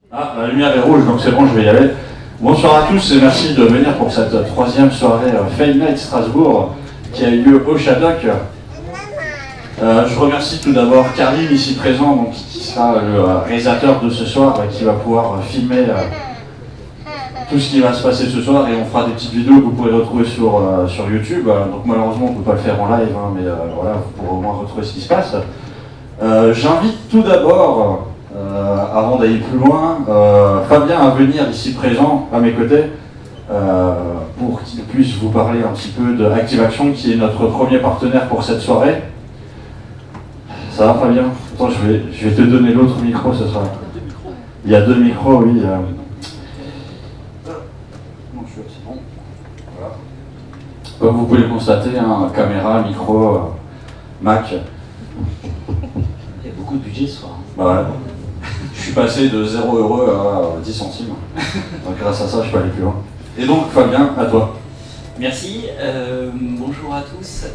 Ah, la lumière est rouge, donc c'est bon, je vais y aller. Bonsoir à tous et merci de venir pour cette troisième soirée Fame Night Strasbourg qui a eu lieu au Shadok. Je remercie tout d'abord Karim ici présent, donc, qui sera le réalisateur de ce soir et qui va pouvoir filmer tout ce qui va se passer ce soir, et on fera des petites vidéos que vous pourrez retrouver sur YouTube. Donc malheureusement on ne peut pas le faire en live, hein, mais voilà, vous pourrez au moins retrouver ce qui se passe. J'invite tout d'abord, avant d'aller plus loin, Fabien à venir ici présent à mes côtés pour qu'il puisse vous parler un petit peu de Active Action, qui est notre premier partenaire pour cette soirée. Ça va Fabien? Attends, je vais te donner l'autre micro ce soir. Il y a deux micros, oui. Voilà. Comme vous pouvez le constater, hein, caméra, micro, Mac. Il y a beaucoup de budget ce soir. Bah ouais. Je suis passé de 0 € à 10 centimes. Donc grâce à ça, je peux aller plus loin. Et donc Fabien, à toi. Merci, bonjour à tous.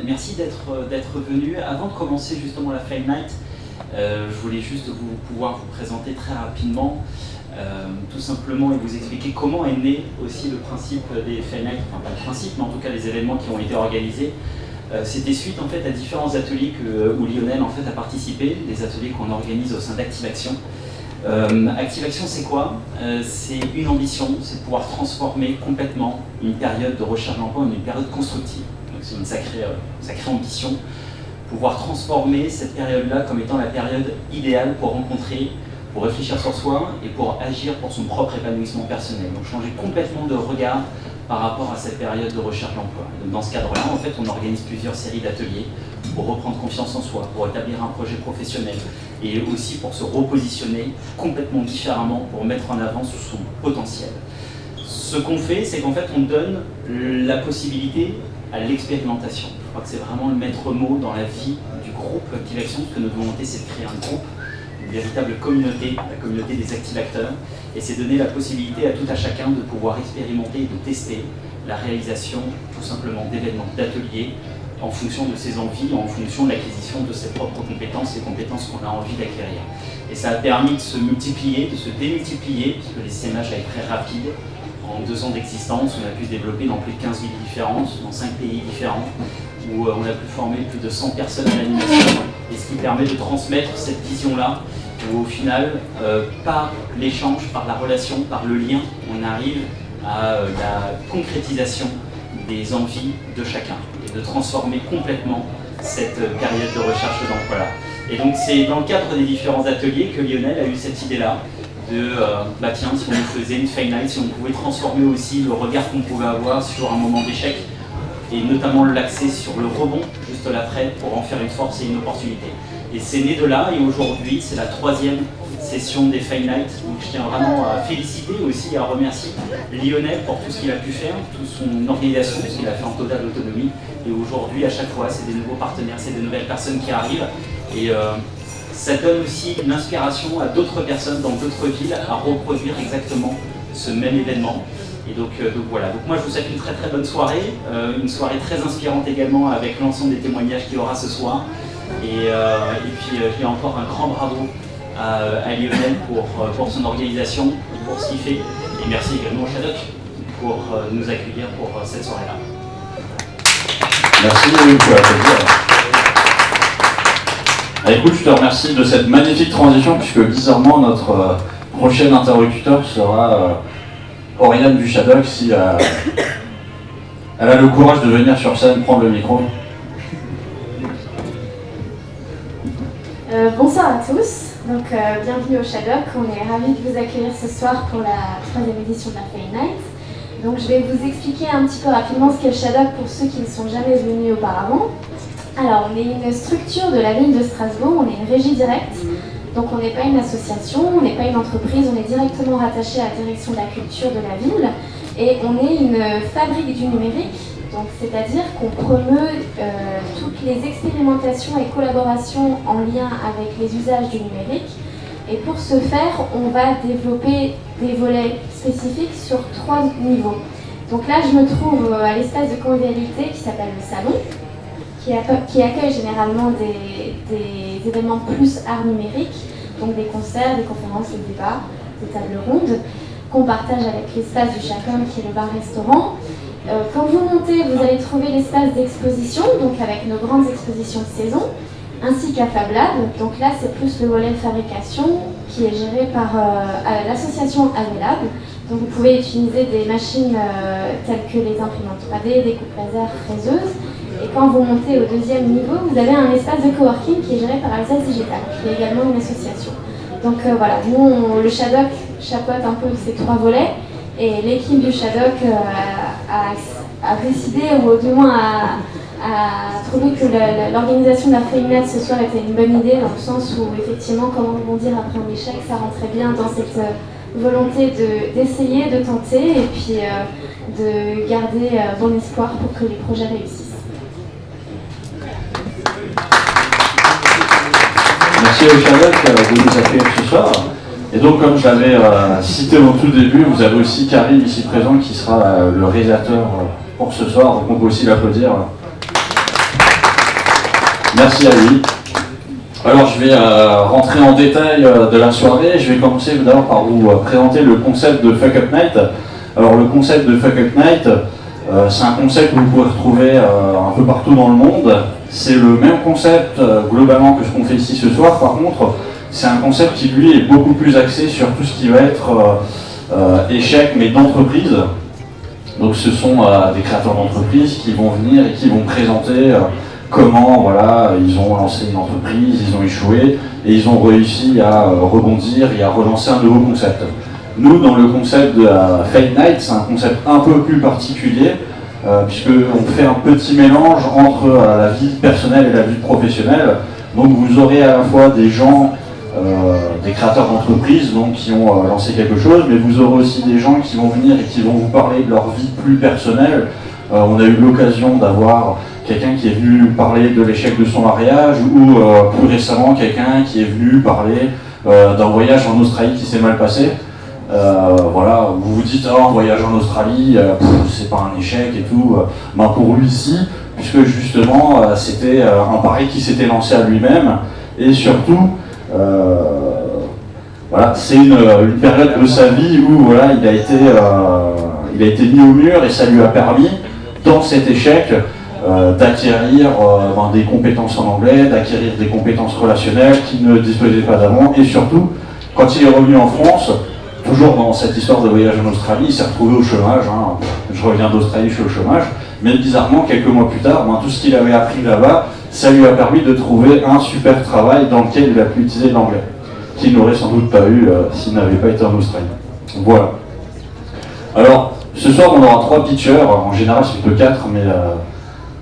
Merci d'être venus. Avant de commencer justement la Fame Night, je voulais juste pouvoir vous présenter très rapidement, tout simplement, et vous expliquer comment est né aussi le principe des Fame Night, enfin pas le principe, mais en tout cas les événements qui ont été organisés. C'était suite en fait à différents ateliers où Lionel en fait a participé, des ateliers qu'on organise au sein d'Active Action. Active Action, c'est quoi? C'est une ambition, c'est de pouvoir transformer complètement une période de recherche d'emploi en une période constructive. Donc c'est une sacrée ambition, pouvoir transformer cette période-là comme étant la période idéale pour rencontrer, pour réfléchir sur soi et pour agir pour son propre épanouissement personnel. Donc changer complètement de regard par rapport à cette période de recherche d'emploi. Dans ce cadre-là, en fait, on organise plusieurs séries d'ateliers pour reprendre confiance en soi, pour établir un projet professionnel et aussi pour se repositionner complètement différemment, pour mettre en avant son potentiel. Ce qu'on fait, c'est qu'en fait, on donne la possibilité à l'expérimentation. Je crois que c'est vraiment le maître mot dans la vie du groupe Active Action, parce que notre volonté, c'est de créer un groupe, une véritable communauté, la communauté des activateurs, et c'est donner la possibilité à tout à chacun de pouvoir expérimenter et de tester la réalisation tout simplement d'événements, d'ateliers, en fonction de ses envies, en fonction de l'acquisition de ses propres compétences, les compétences qu'on a envie d'acquérir. Et ça a permis de se multiplier, de se démultiplier, puisque les CMH a été très rapide. En 2 ans d'existence, on a pu se développer dans plus de 15 villes différentes, dans 5 pays différents, où on a pu former plus de 100 personnes à l'animation, et ce qui permet de transmettre cette vision-là, où au final, par l'échange, par la relation, par le lien, on arrive à la concrétisation des envies de chacun, et de transformer complètement cette période de recherche d'emploi-là. Et donc c'est dans le cadre des différents ateliers que Lionel a eu cette idée-là, de bah tiens, si on faisait une Fame Night, si on pouvait transformer aussi le regard qu'on pouvait avoir sur un moment d'échec, et notamment l'axer sur le rebond juste l'après pour en faire une force et une opportunité. Et c'est né de là, et aujourd'hui c'est la 3e session des Fame Night. Donc je tiens vraiment à féliciter aussi et à remercier Lionel pour tout ce qu'il a pu faire, toute son organisation, ce qu'il a fait en totale autonomie. Et aujourd'hui, à chaque fois, c'est des nouveaux partenaires, c'est de nouvelles personnes qui arrivent. Et ça donne aussi une inspiration à d'autres personnes dans d'autres villes à reproduire exactement ce même événement. Et donc voilà, donc moi je vous souhaite une très très bonne soirée, une soirée très inspirante également avec l'ensemble des témoignages qu'il y aura ce soir. Et puis je dis encore un grand bravo à Lionel pour son organisation, pour ce qu'il fait. Et merci également au Shadok pour nous accueillir pour cette soirée-là. Merci, vous pouvez applaudir. Écoute, je te remercie de cette magnifique transition, puisque bizarrement notre prochain interlocuteur sera Oriane du Shadok, si elle a le courage de venir sur scène prendre le micro. Bonsoir à tous, donc bienvenue au Shadok. On est ravis de vous accueillir ce soir pour la 3e édition de la Fame Night. Donc je vais vous expliquer un petit peu rapidement ce qu'est le Shadok pour ceux qui ne sont jamais venus auparavant. Alors on est une structure de la ville de Strasbourg, on est une régie directe, donc on n'est pas une association, on n'est pas une entreprise, on est directement rattaché à la direction de la culture de la ville, et on est une fabrique du numérique. Donc, c'est-à-dire qu'on promeut toutes les expérimentations et collaborations en lien avec les usages du numérique. Et pour ce faire, on va développer des volets spécifiques sur 3 niveaux. Donc là, je me trouve à l'espace de convivialité qui s'appelle le Salon, qui accueille généralement des événements plus art numérique. donc des concerts, des conférences, des débats, des tables rondes, qu'on partage avec l'espace du Chacom qui est le bar-restaurant. Quand vous montez, vous allez trouver l'espace d'exposition, donc avec nos grandes expositions de saison, ainsi qu'à Fab Lab. Donc là, c'est plus le volet fabrication qui est géré par l'association Avelab. Donc vous pouvez utiliser des machines telles que les imprimantes 3D, des coupes laser, fraiseuses. Et quand vous montez au deuxième niveau, vous avez un espace de coworking qui est géré par Alsace Digital, qui est également une association. Donc voilà, nous, le Shadok chapeaute un peu ces 3 volets. Et l'équipe du Shadok a décidé, ou du moins a trouvé que l'organisation de la FameNet ce soir était une bonne idée, dans le sens où effectivement, comment rebondir après un échec, ça rentrait bien dans cette volonté d'essayer, de tenter, et puis de garder bon espoir pour que les projets réussissent. Merci au Shadok de nous accueillir ce soir. Et donc, comme je l'avais cité au tout début, vous avez aussi Karim ici présent qui sera le réalisateur pour ce soir, donc on peut aussi l'applaudir. Merci à lui. Alors, je vais rentrer en détail de la soirée. Je vais commencer d'abord par vous présenter le concept de Fuck Up Night. Alors, le concept de Fuck Up Night, c'est un concept que vous pouvez retrouver un peu partout dans le monde. C'est le même concept globalement que ce qu'on fait ici ce soir. Par contre, c'est un concept qui, lui, est beaucoup plus axé sur tout ce qui va être échec, mais d'entreprise. Donc ce sont des créateurs d'entreprise qui vont venir et qui vont présenter comment voilà, ils ont lancé une entreprise, ils ont échoué, et ils ont réussi à rebondir et à relancer un nouveau concept. Nous, dans le concept de Fame Night, c'est un concept un peu plus particulier, puisqu'on fait un petit mélange entre la vie personnelle et la vie professionnelle. Donc vous aurez à la fois des gens, des créateurs d'entreprises donc, qui ont lancé quelque chose, mais vous aurez aussi des gens qui vont venir et qui vont vous parler de leur vie plus personnelle. On a eu l'occasion d'avoir quelqu'un qui est venu nous parler de l'échec de son mariage, ou plus récemment quelqu'un qui est venu parler d'un voyage en Australie qui s'est mal passé. Voilà, vous vous dites un voyage en Australie, c'est pas un échec et tout. Ben pour lui si, puisque justement c'était un pari qui s'était lancé à lui-même, et surtout voilà, c'est une période de sa vie où voilà, il a été mis au mur, et ça lui a permis, dans cet échec, d'acquérir des compétences en anglais, d'acquérir des compétences relationnelles qu'il ne disposait pas d'avant, et surtout, quand il est revenu en France, toujours dans cette histoire de voyage en Australie, il s'est retrouvé au chômage. Je reviens d'Australie, je suis au chômage, mais bizarrement, quelques mois plus tard, tout ce qu'il avait appris là-bas, ça lui a permis de trouver un super travail dans lequel il a pu utiliser l'anglais, qu'il n'aurait sans doute pas eu s'il n'avait pas été en Australie. Voilà. Alors, ce soir, on aura 3 pitchers. En général, c'est plutôt 4, mais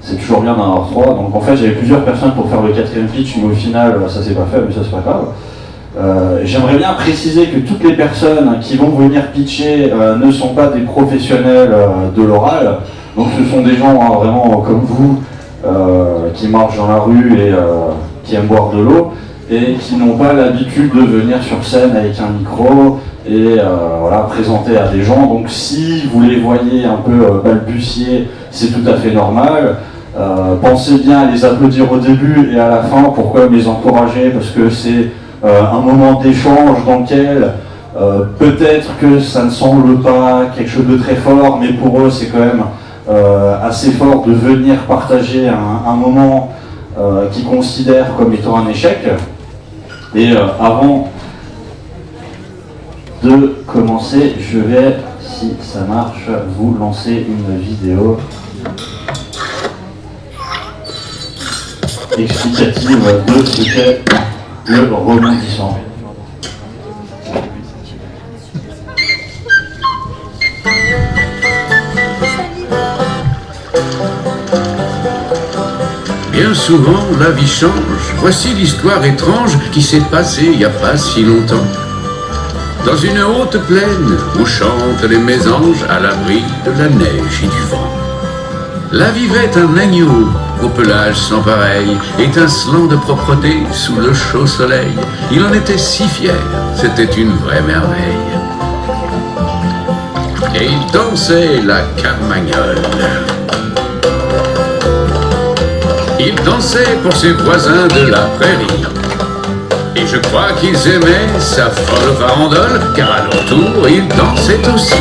c'est toujours bien d'en avoir 3. Donc, en fait, j'avais plusieurs personnes pour faire le 4e pitch, mais au final, ça s'est pas fait, mais ça, c'est pas grave. J'aimerais bien préciser que toutes les personnes qui vont venir pitcher ne sont pas des professionnels de l'oral. Donc, ce sont des gens vraiment comme vous, qui marchent dans la rue et qui aiment boire de l'eau, et qui n'ont pas l'habitude de venir sur scène avec un micro et voilà, présenter à des gens. Donc si vous les voyez un peu balbutier, c'est tout à fait normal. Pensez bien à les applaudir au début et à la fin. Pourquoi les encourager? Parce que c'est un moment d'échange dans lequel peut-être que ça ne semble pas quelque chose de très fort, mais pour eux c'est quand même assez fort de venir partager un moment qu'ils considèrent comme étant un échec. Et avant de commencer, je vais, si ça marche, vous lancer une vidéo explicative de ce qu'est le rebondissement. Bien souvent, la vie change. Voici l'histoire étrange qui s'est passée il n'y a pas si longtemps. Dans une haute plaine où chantent les mésanges à l'abri de la neige et du vent. Là vivait un agneau au pelage sans pareil, étincelant de propreté sous le chaud soleil. Il en était si fier, c'était une vraie merveille. Et il dansait la carmagnole. Il dansait pour ses voisins de la prairie. Et je crois qu'ils aimaient sa folle farandole, car à leur tour, ils dansaient aussi.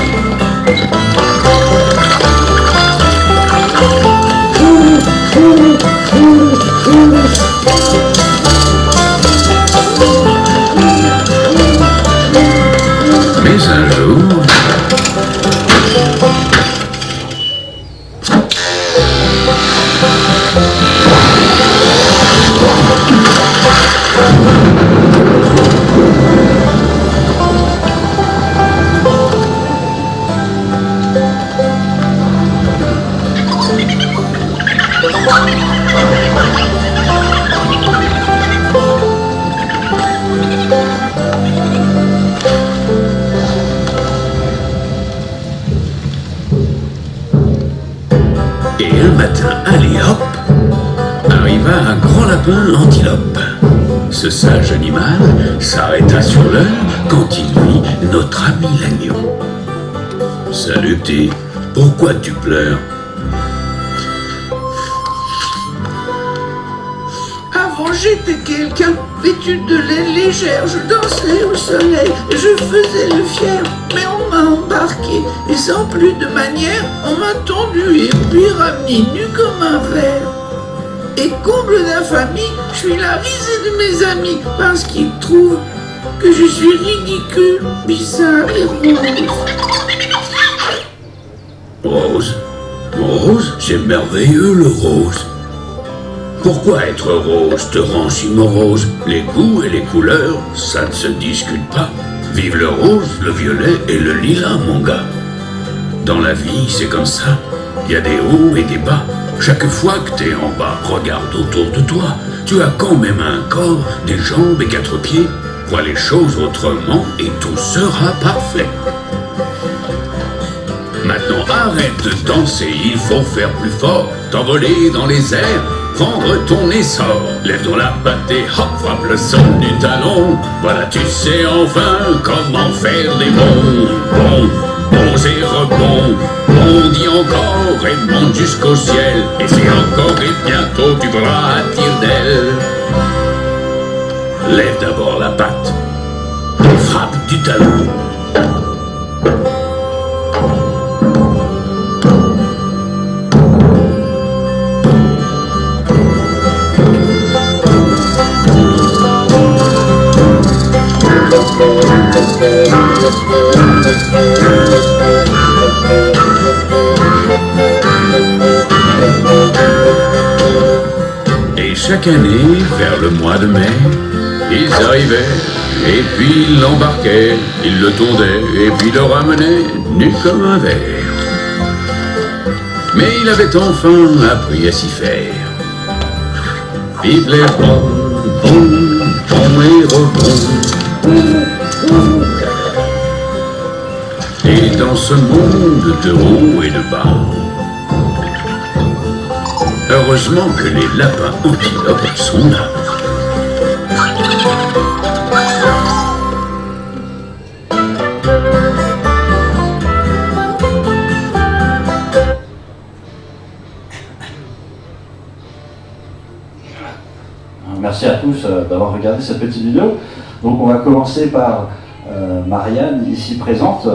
Mais un jour... Et un matin, allez hop, arriva un grand lapin antilope. Ce sage animal s'arrêta sur l'heure quand il vit notre ami l'agneau. « Salut petit, pourquoi tu pleures ?» Avant j'étais quelqu'un vêtu de laine légère, je dansais au soleil, je faisais le fier, mais on m'a embarqué, et sans plus de manière, on m'a tondu et puis ramené nu comme un verre. Et comble d'infamie, je suis la risée de mes amis, parce qu'ils trouvent que je suis ridicule, bizarre et rose. Rose? Rose? C'est merveilleux le rose. Pourquoi être rose te rend si morose? Les goûts et les couleurs, ça ne se discute pas. Vive le rose, le violet et le lilas, mon gars. Dans la vie, c'est comme ça. Il y a des hauts et des bas. Chaque fois que t'es en bas, regarde autour de toi. Tu as quand même un corps, des jambes et 4 pieds. Vois les choses autrement et tout sera parfait. Maintenant, arrête de danser, il faut faire plus fort. T'envoler dans les airs, prendre ton essor. Lève ton la patte et hop, frappe le son du talon. Voilà, tu sais enfin comment faire des bons. Bons et rebonds. On dit encore et monte jusqu'au ciel. Et c'est encore et bientôt tu pourras à tire-d'aile. Lève d'abord la patte, frappe du talon. Et chaque année, vers le mois de mai, ils arrivaient, et puis ils l'embarquaient, ils le tondaient, et puis le ramenaient, nu comme un verre. Mais il avait enfin appris à s'y faire. Vive les bons, bons et rebonds. Et dans ce monde de haut et de bas, heureusement que les lapins antilopes sont là. Merci à tous d'avoir regardé cette petite vidéo. Donc on va commencer par Marianne, ici présente.